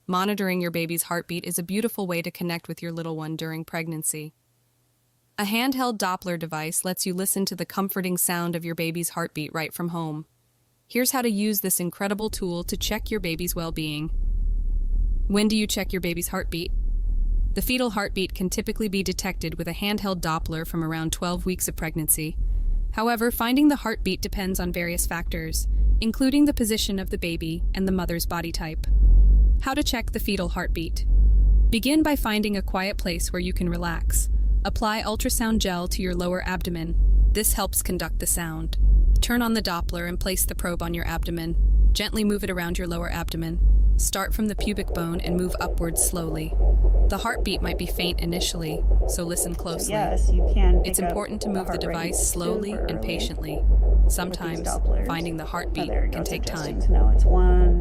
Monitoring your baby's heartbeat is a beautiful way to connect with your little one during pregnancy. A handheld Doppler device lets you listen to the comforting sound of your baby's heartbeat right from home. Here's how to use this incredible tool to check your baby's well-being. When do you check your baby's heartbeat? The fetal heartbeat can typically be detected with a handheld Doppler from around 12 weeks of pregnancy. However, finding the heartbeat depends on various factors, including the position of the baby and the mother's body type. How to check the fetal heartbeat. Begin by finding a quiet place where you can relax. Apply ultrasound gel to your lower abdomen. This helps conduct the sound. Turn on the Doppler and place the probe on your abdomen. Gently move it around your lower abdomen. Start from the pubic bone and move upwards slowly. The heartbeat might be faint initially, so listen closely. Yes, you can. It's important to move the device slowly and patiently. Sometimes, finding the heartbeat can take time.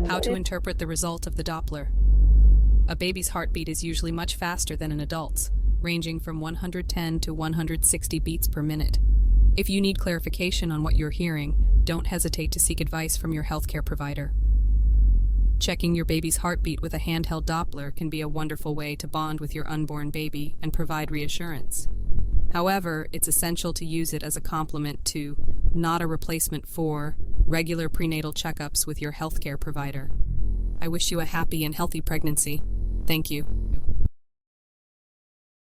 How to interpret the result of the Doppler. A baby's heartbeat is usually much faster than an adult's, ranging from 110 to 160 beats per minute. If you need clarification on what you're hearing, don't hesitate to seek advice from your healthcare provider. Checking your baby's heartbeat with a handheld Doppler can be a wonderful way to bond with your unborn baby and provide reassurance. However, it's essential to use it as a complement to, not a replacement for, regular prenatal checkups with your healthcare provider. I wish you a happy and healthy pregnancy. Thank you.